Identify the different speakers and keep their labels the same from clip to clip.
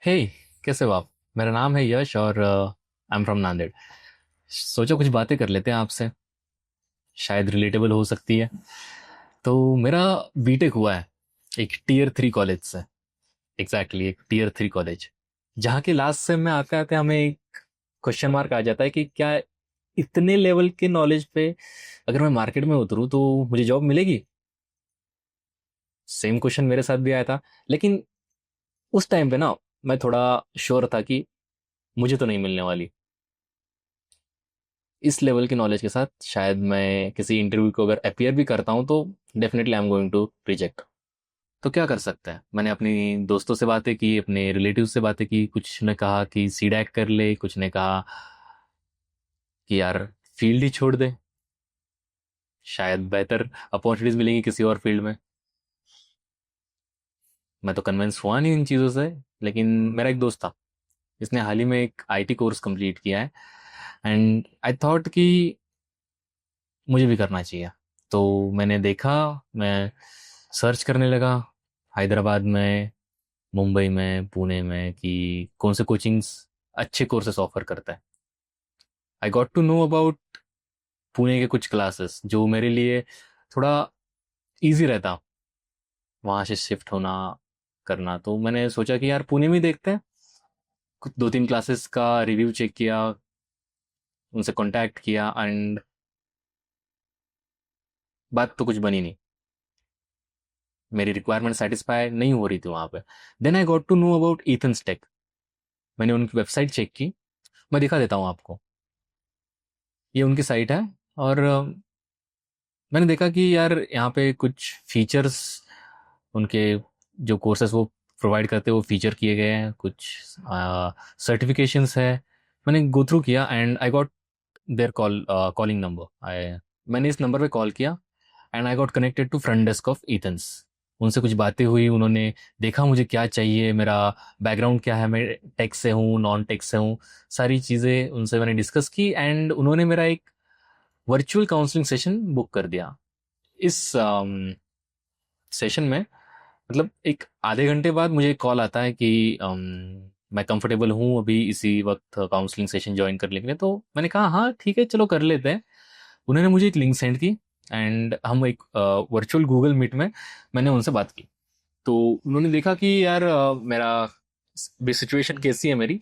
Speaker 1: हे, कैसे हो आप? मेरा नाम है यश और आई एम फ्रॉम नांदेड़। सोचो कुछ बातें कर लेते हैं आपसे, शायद रिलेटेबल हो सकती है। तो मेरा बीटेक हुआ है एक टीयर 3 कॉलेज से। एग्जैक्टली एक टीयर 3 कॉलेज, जहाँ के लास्ट सेम में आते आते हमें एक क्वेश्चन मार्क आ जाता है कि क्या इतने लेवल के नॉलेज पे अगर मैं मार्केट में उतरूँ तो मुझे जॉब मिलेगी? सेम क्वेश्चन मेरे साथ भी आया था। लेकिन उस टाइम पे ना मैं थोड़ा श्योर था कि मुझे तो नहीं मिलने वाली। इस लेवल की नॉलेज के साथ शायद मैं किसी इंटरव्यू को अगर अपियर भी करता हूँ तो definitely I am going to reject. तो क्या कर सकते हैं? मैंने अपनी दोस्तों से बातें की, अपने रिलेटिव से बातें की। कुछ ने कहा कि सीडैक कर ले, कुछ ने कहा कि यार फील्ड ही छोड़ दे, शायद बेहतर अपॉर्चुनिटीज मिलेंगी किसी और फील्ड में। मैं तो कन्विंस हुआ नहीं इन चीज़ों से। लेकिन मेरा एक दोस्त था, इसने हाल ही में एक आईटी कोर्स कंप्लीट किया है, एंड आई थॉट कि मुझे भी करना चाहिए। तो मैंने देखा, मैं सर्च करने लगा हैदराबाद में, मुंबई में, पुणे में कि कौन से कोचिंग्स अच्छे कोर्सेस ऑफर करता है। I got to know about Pune के कुछ क्लासेस जो मेरे लिए थोड़ा इजी रहता वहाँ से शिफ्ट होना करना। तो मैंने सोचा कि यार पुणे में ही देखते हैं। कुछ 2-3 क्लासेस का रिव्यू चेक किया, उनसे कांटेक्ट किया, एंड बात तो कुछ बनी नहीं। मेरी रिक्वायरमेंट सेटिस्फाई नहीं हो रही थी वहाँ पे। Then I got to know about Ethans tech. मैंने उनकी वेबसाइट चेक की, मैं दिखा देता हूँ आपको। ये उनकी साइट है, और मैंने देखा कि यार यहाँ पे कुछ फीचर्स, उनके जो कोर्सेस वो प्रोवाइड करते हैं वो फीचर किए गए हैं, कुछ सर्टिफिकेशंस है। मैंने गो थ्रू किया and I got their calling number. I मैंने इस नंबर पे कॉल किया and I got connected to front desk of Ethans. उनसे कुछ बातें हुई, उन्होंने देखा मुझे क्या चाहिए, मेरा बैकग्राउंड क्या है, मैं टेक से हूँ, नॉन टेक से हूँ। सारी चीज़ें उनसे मैंने डिस्कस की एंड उन्होंने मेरा एक वर्चुअल काउंसलिंग सेशन बुक कर दिया। इस सेशन में मतलब एक आधे घंटे बाद मुझे एक कॉल आता है कि मैं कंफर्टेबल हूँ अभी इसी वक्त काउंसलिंग सेशन ज्वाइन करने के लिए। तो मैंने कहा हाँ ठीक है, चलो कर लेते हैं। उन्होंने मुझे एक लिंक सेंड की एंड हम एक वर्चुअल गूगल मीट में मैंने उनसे बात की। तो उन्होंने देखा कि यार मेरा सिचुएशन कैसी है मेरी।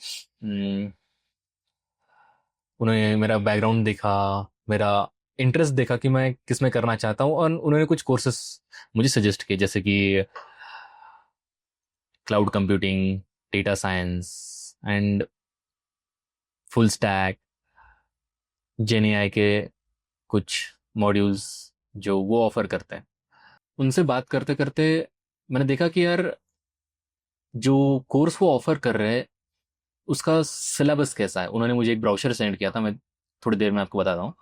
Speaker 1: उन्होंने मेरा बैकग्राउंड देखा, मेरा इंटरेस्ट देखा कि मैं किस में करना चाहता हूँ, और उन्होंने कुछ कोर्सेस मुझे सजेस्ट किए, जैसे कि cloud computing, data science and full stack, gen AI के कुछ मॉड्यूल्स जो वो ऑफर करते हैं। उनसे बात करते करते मैंने देखा कि यार जो कोर्स वो ऑफर कर रहे हैं उसका सिलेबस कैसा है। उन्होंने मुझे एक ब्राउचर सेंड किया था, मैं थोड़ी देर में आपको बताता हूँ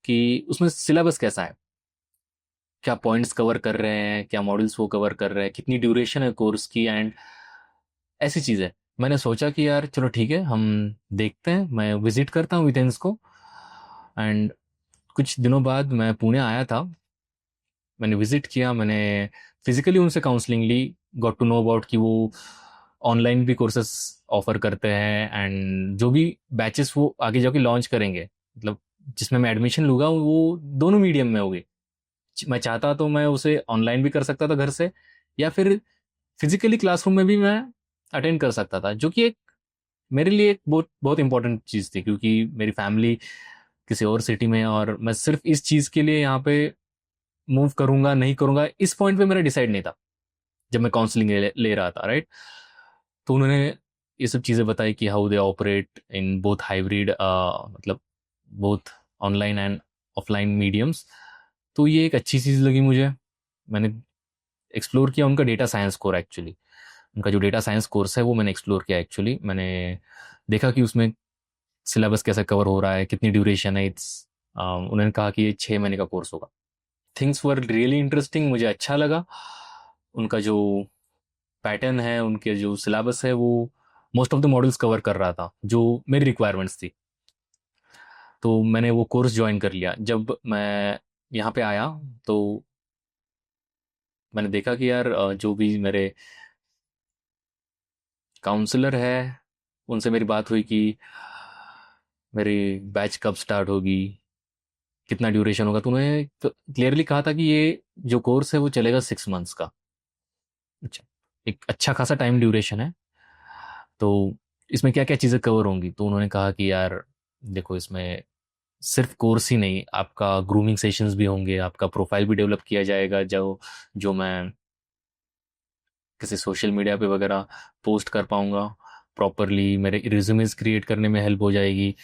Speaker 1: कि उसमें सिलेबस कैसा है, क्या पॉइंट्स कवर कर रहे हैं, क्या मॉड्यूल्स वो कवर कर रहे हैं, कितनी ड्यूरेशन है कोर्स की, एंड ऐसी चीज़ें। मैंने सोचा कि यार चलो ठीक है, हम देखते हैं, मैं विजिट करता हूँ विदेंस को। एंड कुछ दिनों बाद मैं पुणे आया था, मैंने विजिट किया, मैंने फिजिकली उनसे काउंसलिंग ली, गॉट टू नो अबाउट कि वो ऑनलाइन भी कोर्सेस ऑफर करते हैं, एंड जो भी बैचेस वो आगे जाके लॉन्च करेंगे, मतलब जिसमें मैं एडमिशन लूँगा वो दोनों मीडियम में होगी। मैं चाहता तो मैं उसे ऑनलाइन भी कर सकता था घर से, या फिर फिजिकली क्लासरूम में भी मैं अटेंड कर सकता था, जो कि एक मेरे लिए एक बहुत बहुत इंपॉर्टेंट चीज़ थी, क्योंकि मेरी फैमिली किसी और सिटी में है और मैं सिर्फ इस चीज़ के लिए यहाँ पे मूव करूंगा नहीं करूंगा, इस पॉइंट पे मेरा डिसाइड नहीं था जब मैं काउंसलिंग ले रहा था, राइट। तो उन्होंने ये सब चीज़ें बताई कि how they operate in both hybrid, मतलब both online and offline mediums. तो ये एक अच्छी चीज़ लगी मुझे। मैंने एक्सप्लोर किया उनका डेटा साइंस कोर एक्चुअली। उनका जो डेटा साइंस कोर्स है वो मैंने एक्सप्लोर किया एक्चुअली। मैंने देखा कि उसमें सिलेबस कैसे कवर हो रहा है, कितनी ड्यूरेशन है। उन्होंने कहा कि ये 6 महीने का कोर्स होगा। थिंग्स वर रियली इंटरेस्टिंग, मुझे अच्छा लगा। उनका जो पैटर्न है, उनके जो सिलेबस है, वो most of the models cover कर रहा था जो मेरी रिक्वायरमेंट्स थी। तो मैंने वो कोर्स ज्वाइन कर लिया। जब मैं यहाँ पे आया तो मैंने देखा कि यार जो भी मेरे काउंसलर है, उनसे मेरी बात हुई कि मेरी बैच कब स्टार्ट होगी, कितना ड्यूरेशन होगा। तो उन्होंने क्लियरली कहा था कि ये जो कोर्स है वो चलेगा 6 मंथ्स का। अच्छा, एक अच्छा खासा टाइम ड्यूरेशन है। तो इसमें क्या क्या चीज़ें कवर होंगी, तो उन्होंने कहा कि यार देखो, इसमें सिर्फ कोर्स ही नहीं, आपका ग्रूमिंग सेशंस भी होंगे, आपका प्रोफाइल भी डेवलप किया जाएगा, जो जो मैं किसी सोशल मीडिया पे वगैरह पोस्ट कर पाऊंगा प्रॉपरली, मेरे रिज्यूमेस क्रिएट करने में हेल्प हो जाएगी,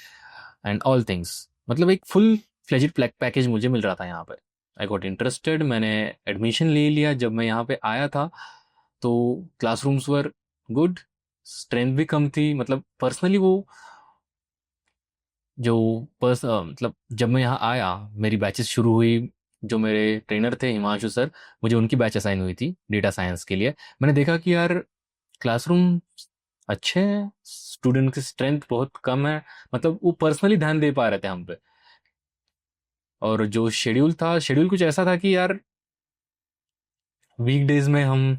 Speaker 1: एंड ऑल थिंग्स। मतलब एक फुल फ्लेजिड पैकेज मुझे मिल रहा था यहाँ पे। आई गॉट इंटरेस्टेड, मैंने एडमिशन ले लिया। जब मैं यहाँ पे आया था तो क्लासरूम्स वर गुड, स्ट्रेंथ भी कम थी। मतलब पर्सनली वो जो मतलब जब मैं यहाँ आया, मेरी बैचेस शुरू हुई, जो मेरे ट्रेनर थे हिमांशु सर, मुझे उनकी बैच असाइन हुई थी डेटा साइंस के लिए। मैंने देखा कि यार क्लासरूम अच्छे हैं, स्टूडेंट की स्ट्रेंथ बहुत कम है। मतलब वो पर्सनली ध्यान दे पा रहे थे हम पे। और जो शेड्यूल था, शेड्यूल कुछ ऐसा था कि यार वीकडेज में हम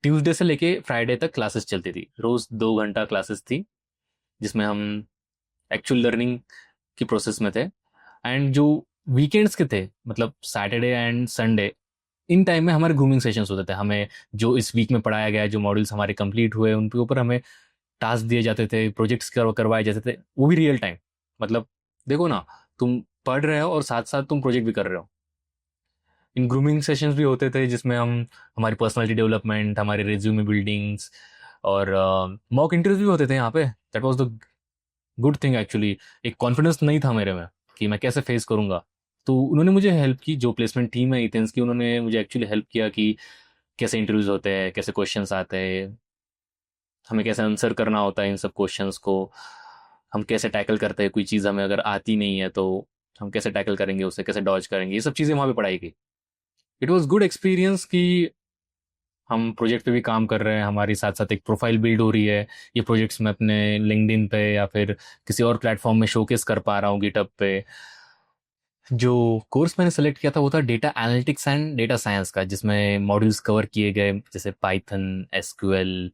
Speaker 1: ट्यूसडे से लेके फ्राइडे तक क्लासेस चलती थी, रोज 2 घंटा क्लासेस थी, जिसमें हम एक्चुअल लर्निंग की प्रोसेस में थे। एंड जो वीकेंड्स के थे, मतलब Saturday and Sunday, in time में हमारे ग्रूमिंग सेशंस होते थे। हमें जो इस वीक में पढ़ाया गया, जो मॉड्यूल्स हमारे कंप्लीट हुए, उनके ऊपर हमें टास्क दिए जाते थे, प्रोजेक्ट्स करवाए जाते थे, वो भी रियल टाइम। मतलब देखो ना, तुम पढ़ रहे हो और साथ साथ तुम प्रोजेक्ट भी कर रहे हो। इन ग्रूमिंग सेशंस भी होते थे जिसमें हम हमारी पर्सनालिटी डेवलपमेंट, हमारे रिज्यूमे बिल्डिंग्स और मॉक इंटरव्यू भी होते थे यहाँ पे। That was the good thing actually. एक कॉन्फिडेंस नहीं था मेरे में कि मैं कैसे फेस करूंगा। तो उन्होंने मुझे हेल्प की, जो प्लेसमेंट टीम है इथेंस की, उन्होंने मुझे एक्चुअली हेल्प किया कि कैसे इंटरव्यूज होते हैं, कैसे क्वेश्चंस आते हैं, हमें कैसे आंसर करना होता है इन सब क्वेश्चंस को, हम कैसे टैकल करते हैं कोई चीज़ हमें अगर आती नहीं है तो हम कैसे टैकल करेंगे, उसे कैसे डॉज करेंगे, ये सब चीज़ें वहाँ पे पढ़ाई गई। इट वॉज गुड एक्सपीरियंस कि हम प्रोजेक्ट पे भी काम कर रहे हैं, हमारी साथ साथ एक प्रोफाइल बिल्ड हो रही है। ये प्रोजेक्ट्स मैं अपने लिंक्डइन पे या फिर किसी और प्लेटफॉर्म में शोकेस कर पा रहा हूँ, गिटअप पे। जो कोर्स मैंने सेलेक्ट किया था वो था data analytics and data science का, जिसमें मॉड्यूल्स कवर किए गए जैसे Python, SQL,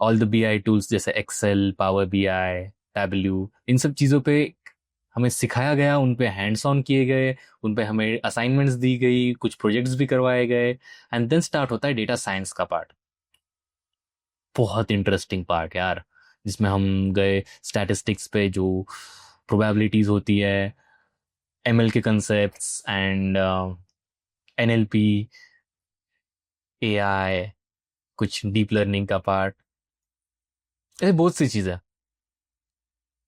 Speaker 1: all the BI tools जैसे एक्सेल, पावर बीआई, टैबल्यू। इन सब चीज़ों पे हमें सिखाया गया, उन पे हैंड्स ऑन किए गए, उन पे हमें असाइनमेंट्स दी गई, कुछ प्रोजेक्ट्स भी करवाए गए। एंड देन स्टार्ट होता है डेटा साइंस का पार्ट। बहुत इंटरेस्टिंग पार्ट यार, जिसमें हम गए स्टैटिस्टिक्स पे, जो प्रोबेबिलिटीज होती है, एमएल के कंसेप्ट्स एंड एनएलपी, एआई, कुछ डीप लर्निंग का पार्ट, ऐसे बहुत सी चीज़ें।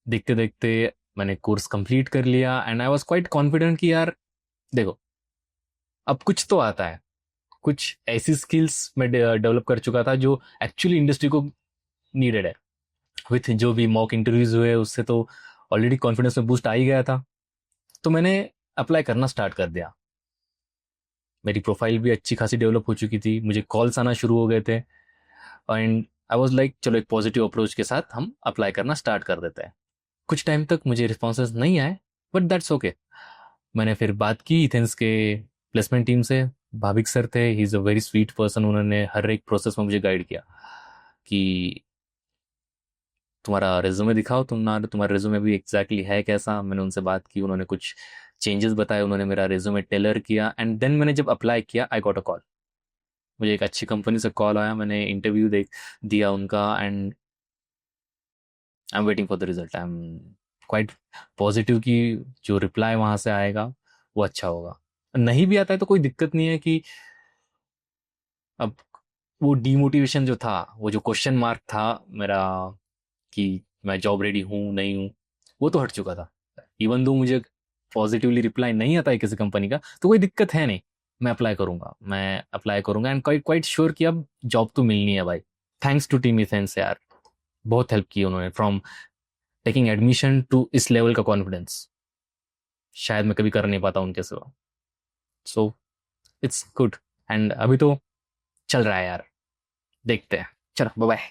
Speaker 1: देखते देखते मैंने कोर्स कंप्लीट कर लिया and I was quite confident कि यार देखो, अब कुछ तो आता है। कुछ ऐसी स्किल्स मैं डेवलप कर चुका था जो एक्चुअली इंडस्ट्री को नीडेड है। विथ जो भी मॉक इंटरव्यूज हुए उससे तो ऑलरेडी कॉन्फिडेंस में बूस्ट आ ही गया था। तो मैंने अप्लाई करना स्टार्ट कर दिया। मेरी प्रोफाइल भी अच्छी खासी डेवलप हो चुकी थी, मुझे कॉल्स आना शुरू हो गए थे। एंड आई वाज लाइक चलो एक पॉजिटिव अप्रोच के साथ हम अप्लाई करना स्टार्ट कर देते हैं। कुछ टाइम तक मुझे रिस्पॉन्सेज नहीं आए, बट दैट्स ओके। मैंने फिर बात की इथेंस के प्लेसमेंट टीम से। भाविक सर थे, he is a very sweet person. उन्होंने हर एक प्रोसेस में मुझे गाइड किया कि तुम्हारा रिज्यूमे दिखाओ, तुम्हारा रिज्यूमे भी एग्जैक्टली है कैसा। मैंने उनसे बात की, उन्होंने कुछ चेंजेस बताए, उन्होंने मेरा रिज्यूमे टेलर किया। एंड देन मैंने जब अप्लाई किया, आई गॉट अ कॉल। मुझे एक अच्छी कंपनी से कॉल आया, मैंने इंटरव्यू देख दिया उनका, and I am waiting for the result. I am quite positive कि जो रिप्लाई वहाँ से आएगा वो अच्छा होगा। नहीं भी आता है तो कोई दिक्कत नहीं है कि अब वो डीमोटिवेशन जो था, वो जो क्वेश्चन मार्क था मेरा कि मैं जॉब रेडी हूँ नहीं हूँ, वो तो हट चुका था। इवन दो मुझे पॉजिटिवली रिप्लाई नहीं आता है किसी कंपनी का, तो कोई दिक्कत है नहीं। मैं अप्लाई करूंगा एंड क्वाइट क्वाइट श्योर कि अब जॉब तो मिलनी है भाई। थैंक्स टू टीम इथेंस यार, बहुत हेल्प की उन्होंने, फ्रॉम टेकिंग एडमिशन टू इस लेवल का कॉन्फिडेंस शायद मैं कभी कर नहीं पाता उनके सिवा। So it's good. एंड अभी तो चल रहा है यार, देखते हैं। चलो बाय बाय।